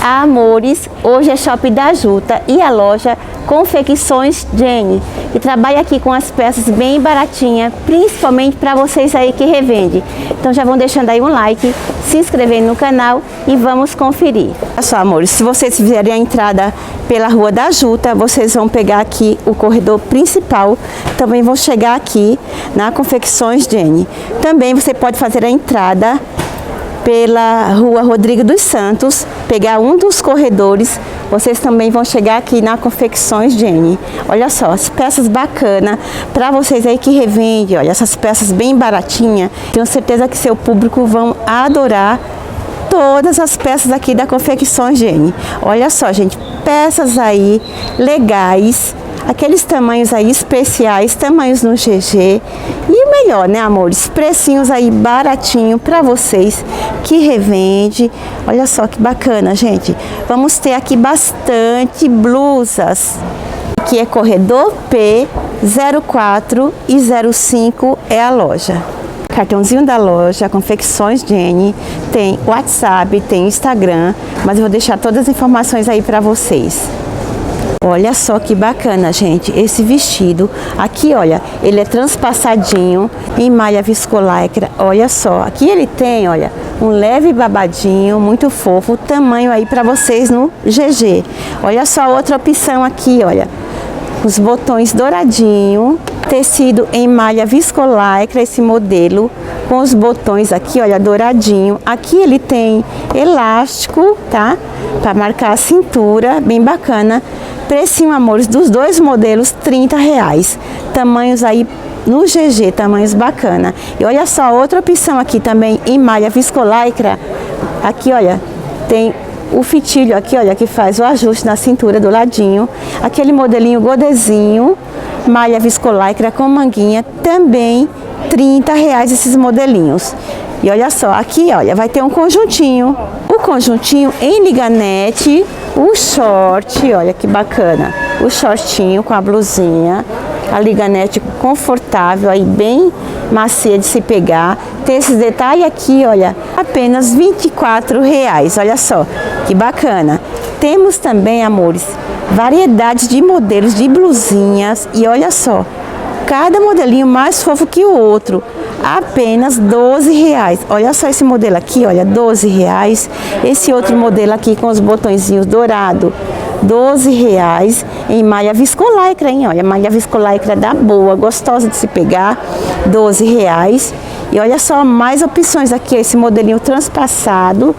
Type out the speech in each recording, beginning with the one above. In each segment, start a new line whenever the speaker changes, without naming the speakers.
Amores, hoje é Shopping da Juta e a loja Confecções Jenny, que trabalha aqui com as peças bem baratinhas, principalmente para vocês aí que revende. Então já vão deixando aí um like, se inscrevendo no canal e vamos conferir. Olha só, amores, se vocês fizerem a entrada pela Rua da Juta, vocês vão pegar aqui o corredor principal, também vão chegar aqui na Confecções Jenny. Também você pode fazer a entrada pela Rua Rodrigo dos Santos, pegar um dos corredores, vocês também vão chegar aqui na Confecções Jenny. Olha só, as peças bacanas para vocês aí que revende, olha, essas peças bem baratinhas. Tenho certeza que seu público vão adorar todas as peças aqui da Confecções Jenny. Olha só, gente, peças aí legais, aqueles tamanhos aí especiais, tamanhos no GG. E o melhor, né, amores? Precinhos aí baratinho para vocês que revende. Olha só que bacana, gente. Vamos ter aqui bastante blusas. Aqui é corredor P 04 e 05 é a loja. Cartãozinho da loja, Confecções Jenny, tem WhatsApp, tem Instagram, mas eu vou deixar todas as informações aí para vocês. Olha só que bacana, gente, esse vestido aqui, olha, ele é transpassadinho em malha viscolaicra. Olha só, aqui ele tem, olha, um leve babadinho, muito fofo, tamanho aí para vocês no GG. Olha só outra opção aqui, olha, os botões douradinho, tecido em malha viscolaicra, esse modelo, com os botões aqui, olha, douradinho. Aqui ele tem elástico, tá? Para marcar a cintura, bem bacana. Precinho, amores, dos dois modelos, R$30. Tamanhos aí no GG, tamanhos bacana. E olha só, outra opção aqui também em malha viscolaicra. Aqui, olha, tem o fitilho aqui, olha, que faz o ajuste na cintura do ladinho. Aquele modelinho godezinho, malha viscolaicra com manguinha, também R$30 esses modelinhos. E olha só, aqui, olha, vai ter um conjuntinho. O conjuntinho em liganete, o short, olha que bacana. O shortinho com a blusinha, a liganete confortável, aí bem macia de se pegar. Tem esses detalhes aqui, olha, apenas R$24. Olha só, que bacana. Temos também, amores, variedades de modelos de blusinhas. E olha só, cada modelinho mais fofo que o outro, apenas R$12. Olha só esse modelo aqui, olha, R$12. Esse outro modelo aqui com os botõezinhos dourados, R$12 em malha viscolaicra, hein? Olha, malha viscolaicra da boa, gostosa de se pegar, R$12. E olha só, mais opções aqui, esse modelinho transpassado,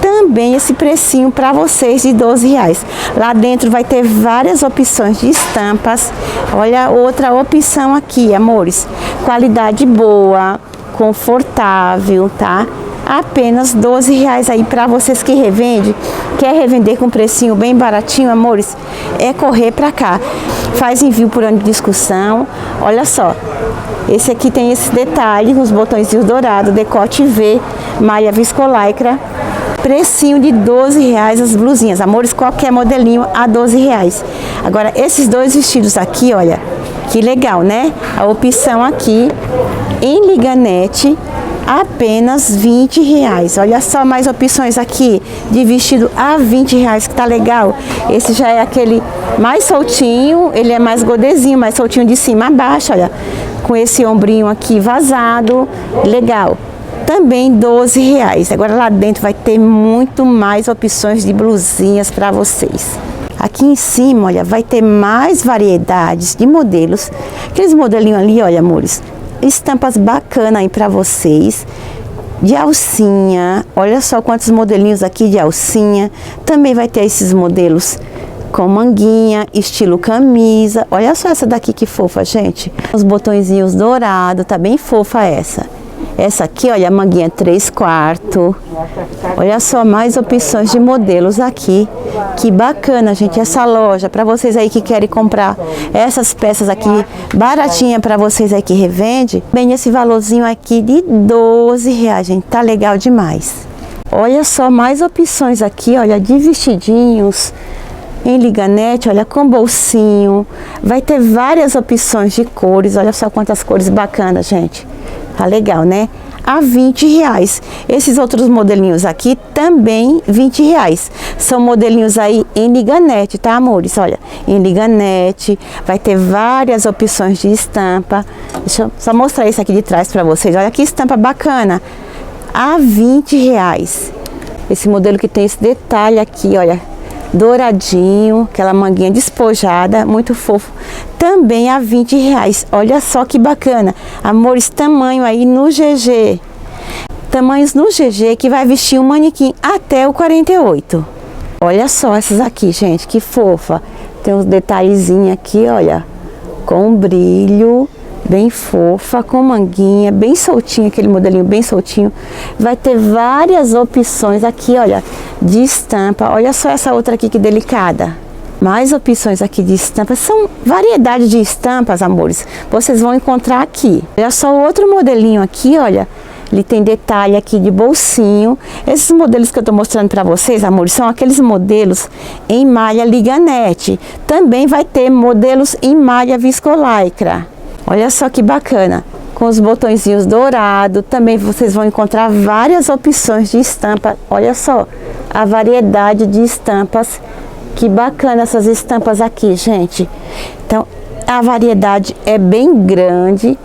também esse precinho para vocês de R$12. Lá dentro vai ter várias opções de estampas. Olha outra opção aqui, amores. Qualidade boa, confortável, tá? Apenas R$12 aí para vocês que revende. Quer revender com precinho bem baratinho, amores? É correr para cá. Faz envio por ano de discussão. Olha só. Esse aqui tem esse detalhe, os botõezinhos dourados, decote V, malha viscolaicra. Precinho de R$12 as blusinhas, amores, qualquer modelinho a R$12. Agora, esses dois vestidos aqui, olha, que legal, né? A opção aqui, em liganete, apenas R$20. Olha só mais opções aqui de vestido a R$20, que tá legal. Esse já é aquele mais soltinho, ele é mais godezinho, mais soltinho de cima a baixo, olha, com esse ombrinho aqui vazado, legal. Também R$12. Agora lá dentro vai ter muito mais opções de blusinhas para vocês. Aqui em cima, olha, vai ter mais variedades de modelos. Aqueles modelinhos ali, olha, amores, estampas bacanas aí para vocês. De alcinha, olha só quantos modelinhos aqui de alcinha. Também vai ter esses modelos com manguinha, estilo camisa. Olha só essa daqui que fofa, gente. Os botõezinhos dourados, tá bem fofa essa. Essa aqui, olha, a manguinha 3/4. Olha só, mais opções de modelos aqui. Que bacana, gente, essa loja. Para vocês aí que querem comprar essas peças aqui, baratinha para vocês aí que revende. Bem, esse valorzinho aqui de R$12, gente. Tá legal demais. Olha só, mais opções aqui, olha, de vestidinhos em liganete, olha, com bolsinho. Vai ter várias opções de cores. Olha só quantas cores bacanas, gente. Tá legal, né? a R$20. Esses outros modelinhos aqui também R$20. São modelinhos aí em liganete, tá, amores? Olha, em liganete, vai ter várias opções de estampa. Deixa eu só mostrar isso aqui de trás pra vocês. Olha que estampa bacana, a R$20. Esse modelo que tem esse detalhe aqui, olha, douradinho, aquela manguinha despojada, muito fofo, também a R$20. Olha só que bacana, amores, tamanho aí no GG, tamanhos no GG que vai vestir um manequim até o 48. Olha só essas aqui, gente, que fofa, tem uns detalhezinhos aqui, olha, com brilho, bem fofa, com manguinha, bem soltinho, aquele modelinho bem soltinho. Vai ter várias opções aqui, olha, de estampa. Olha só essa outra aqui que delicada. Mais opções aqui de estampa. São variedade de estampas, amores. Vocês vão encontrar aqui. Olha só o outro modelinho aqui, olha. Ele tem detalhe aqui de bolsinho. Esses modelos que eu tô mostrando pra vocês, amores, são aqueles modelos em malha liganete. Também vai ter modelos em malha viscolaicra. Olha só que bacana, com os botõezinhos dourados, também vocês vão encontrar várias opções de estampa. Olha só a variedade de estampas, que bacana essas estampas aqui, gente. Então, a variedade é bem grande.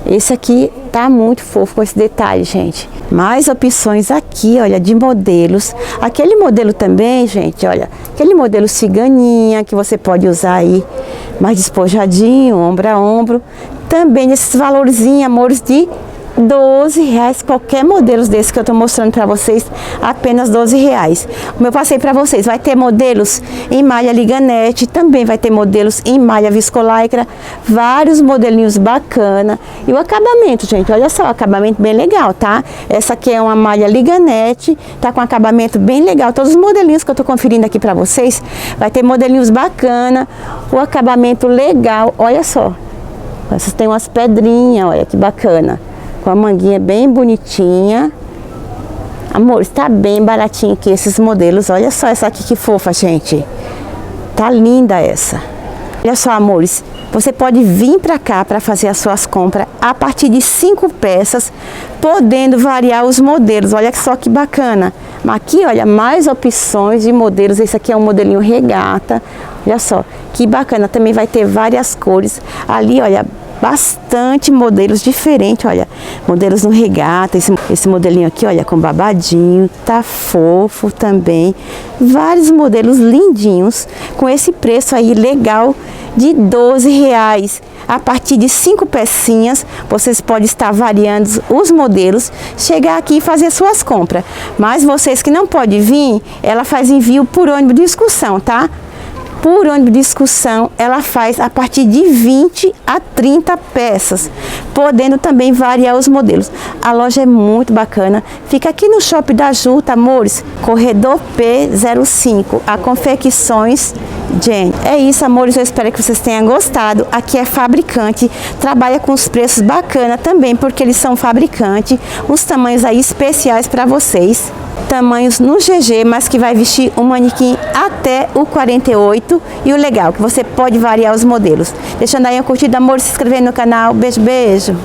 Esse aqui tá muito fofo com esse detalhe, gente. Mais opções aqui, olha, de modelos. Aquele modelo também, gente, olha, aquele modelo ciganinha que você pode usar aí, mais despojadinho, ombro a ombro. Também esses valorzinhos, amores, de R$12, qualquer modelo desse que eu tô mostrando pra vocês, apenas R$12. Como eu passei pra vocês, vai ter modelos em malha liganete, também vai ter modelos em malha viscolaicra, vários modelinhos bacana. E o acabamento, gente, olha só, acabamento bem legal, tá? Essa aqui é uma malha liganete, tá com acabamento bem legal. Todos os modelinhos que eu tô conferindo aqui pra vocês, vai ter modelinhos bacana, o acabamento legal, olha só. Essas tem umas pedrinhas, olha que bacana. Com a manguinha bem bonitinha. Amor, está bem baratinho aqui esses modelos. Olha só essa aqui que fofa, gente. Tá linda essa. Olha só, amores. Você pode vir pra cá para fazer as suas compras a partir de 5 peças, podendo variar os modelos. Olha só que bacana. Aqui, olha, mais opções de modelos. Esse aqui é um modelinho regata. Olha só, que bacana. Também vai ter várias cores. Ali, olha, bastante modelos diferentes, olha, modelos no regata, esse modelinho aqui, olha, com babadinho, tá fofo também, vários modelos lindinhos, com esse preço aí legal de R$12, a partir de 5 pecinhas, vocês podem estar variando os modelos, chegar aqui e fazer suas compras, mas vocês que não podem vir, ela faz envio por ônibus de excursão, tá? Por ônibus de excursão, ela faz a partir de 20 a 30 peças, podendo também variar os modelos. A loja é muito bacana, fica aqui no Shopping da Juta, amores, corredor P05, a Confecções Jenny. É isso, amores, eu espero que vocês tenham gostado. Aqui é fabricante, trabalha com os preços bacana também, porque eles são fabricante, os tamanhos aí especiais para vocês. Tamanhos no GG, mas que vai vestir um manequim até o 48. E o legal, que você pode variar os modelos. Deixando aí a curtida, amor, se inscrever no canal. Beijo, beijo.